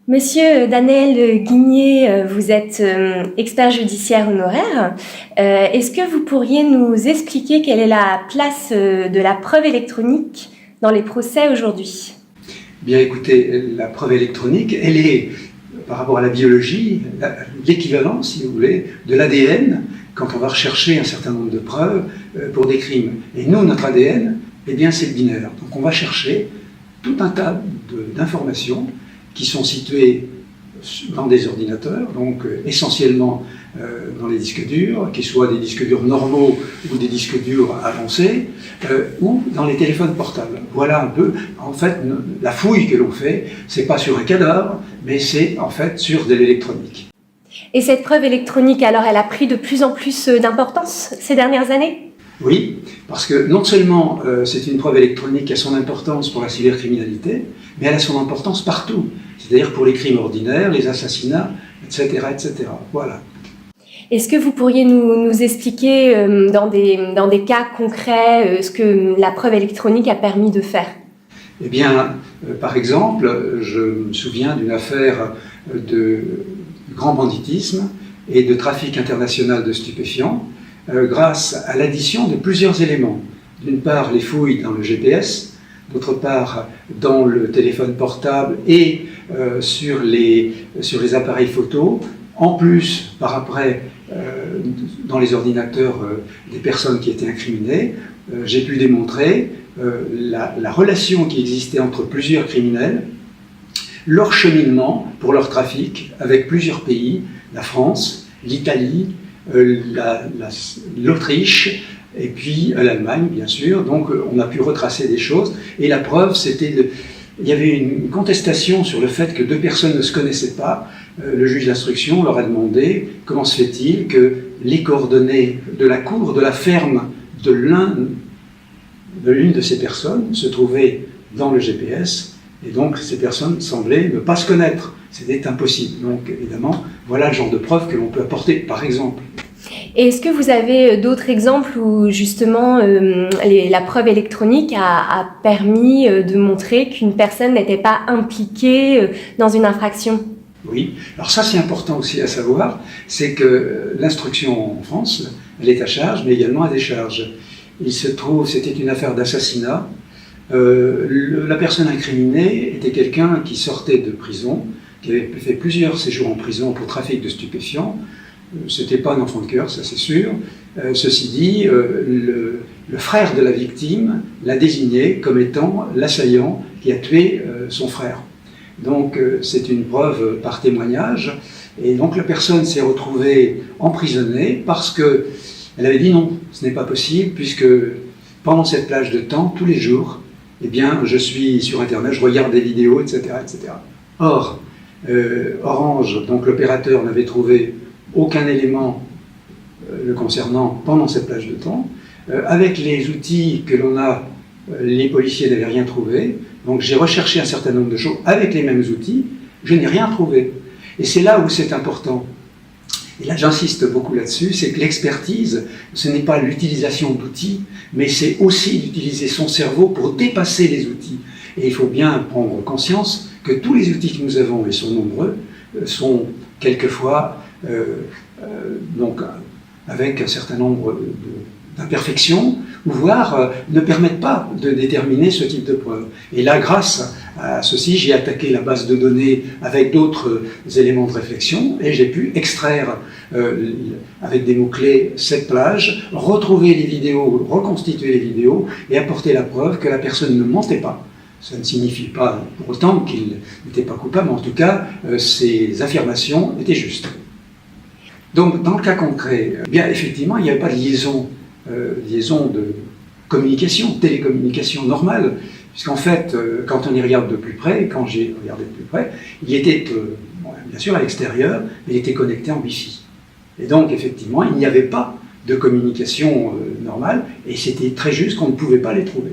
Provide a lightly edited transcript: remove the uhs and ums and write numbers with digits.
Monsieur Daniel Guigné, vous êtes expert judiciaire honoraire. Est-ce que vous pourriez nous expliquer quelle est la place de la preuve électronique dans les procès aujourd'hui? Bien écoutez, la preuve électronique, elle est, par rapport à la biologie, l'équivalent, si vous voulez, de l'ADN quand on va rechercher un certain nombre de preuves pour des crimes. Et nous, notre ADN, eh bien, c'est le binaire. Donc on va chercher tout un tas d'informations qui sont situées dans des ordinateurs, donc essentiellement dans les disques durs, qu'ils soient des disques durs normaux ou des disques durs avancés, ou dans les téléphones portables. Voilà un peu, en fait, la fouille que l'on fait, c'est pas sur un cadavre, mais c'est en fait sur de l'électronique. Et cette preuve électronique, alors, elle a pris de plus en plus d'importance ces dernières années? Oui, parce que non seulement c'est une preuve électronique qui a son importance pour la cybercriminalité, mais elle a son importance partout, c'est-à-dire pour les crimes ordinaires, les assassinats, etc. etc. Voilà. Est-ce que vous pourriez nous expliquer dans des cas concrets ce que la preuve électronique a permis de faire? Eh bien, par exemple, je me souviens d'une affaire de grand banditisme et de trafic international de stupéfiants, grâce à l'addition de plusieurs éléments. D'une part, les fouilles dans le GPS, d'autre part, dans le téléphone portable et sur les appareils photo, en plus, par après, dans les ordinateurs des personnes qui étaient incriminées, j'ai pu démontrer la relation qui existait entre plusieurs criminels, leur cheminement pour leur trafic avec plusieurs pays, la France, l'Italie, l'Autriche et puis l'Allemagne, bien sûr. Donc on a pu retracer des choses. Et la preuve, c'était... Il y avait une contestation sur le fait que deux personnes ne se connaissaient pas. Le juge d'instruction leur a demandé comment se fait-il que les coordonnées de la cour, de la ferme de l'une de ces personnes se trouvaient dans le GPS. Et donc ces personnes semblaient ne pas se connaître. C'était impossible. Donc évidemment, voilà le genre de preuve que l'on peut apporter, par exemple. Et est-ce que vous avez d'autres exemples où justement la preuve électronique a permis de montrer qu'une personne n'était pas impliquée dans une infraction? Oui, alors ça c'est important aussi à savoir, c'est que l'instruction en France, elle est à charge, mais également à décharge. Il se trouve, c'était une affaire d'assassinat. La personne incriminée était quelqu'un qui sortait de prison, qui avait fait plusieurs séjours en prison pour trafic de stupéfiants. C'était pas un enfant de cœur, ça c'est sûr. Ceci dit, le frère de la victime l'a désigné comme étant l'assaillant qui a tué son frère. Donc c'est une preuve par témoignage. Et donc la personne s'est retrouvée emprisonnée parce qu'elle avait dit non, ce n'est pas possible, puisque pendant cette plage de temps, tous les jours, eh bien, je suis sur Internet, je regarde des vidéos, etc. etc. Or, Orange, donc l'opérateur, n'avait trouvé aucun élément le concernant pendant cette plage de temps. Avec les outils que l'on a, les policiers n'avaient rien trouvé. Donc j'ai recherché un certain nombre de choses avec les mêmes outils, je n'ai rien trouvé. Et c'est là où c'est important. Et là j'insiste beaucoup là-dessus, c'est que l'expertise, ce n'est pas l'utilisation d'outils, mais c'est aussi d'utiliser son cerveau pour dépasser les outils. Et il faut bien prendre conscience que tous les outils que nous avons, et sont nombreux, sont quelquefois donc avec un certain nombre d'imperfections, voire ne permettent pas de déterminer ce type de preuve. Et là, grâce à ceci, j'ai attaqué la base de données avec d'autres éléments de réflexion et j'ai pu extraire avec des mots-clés cette plage, retrouver les vidéos, reconstituer les vidéos et apporter la preuve que la personne ne mentait pas. Ça ne signifie pas pour autant qu'il n'était pas coupable, mais en tout cas, ses affirmations étaient justes. Donc, dans le cas concret, bien effectivement, il n'y avait pas de liaison de communication, télécommunication normale, puisqu'en fait, quand on y regarde de plus près, quand j'ai regardé de plus près, il était, bien sûr, à l'extérieur, mais il était connecté en Wi-Fi. Et donc, effectivement, il n'y avait pas de communication normale, et c'était très juste qu'on ne pouvait pas les trouver.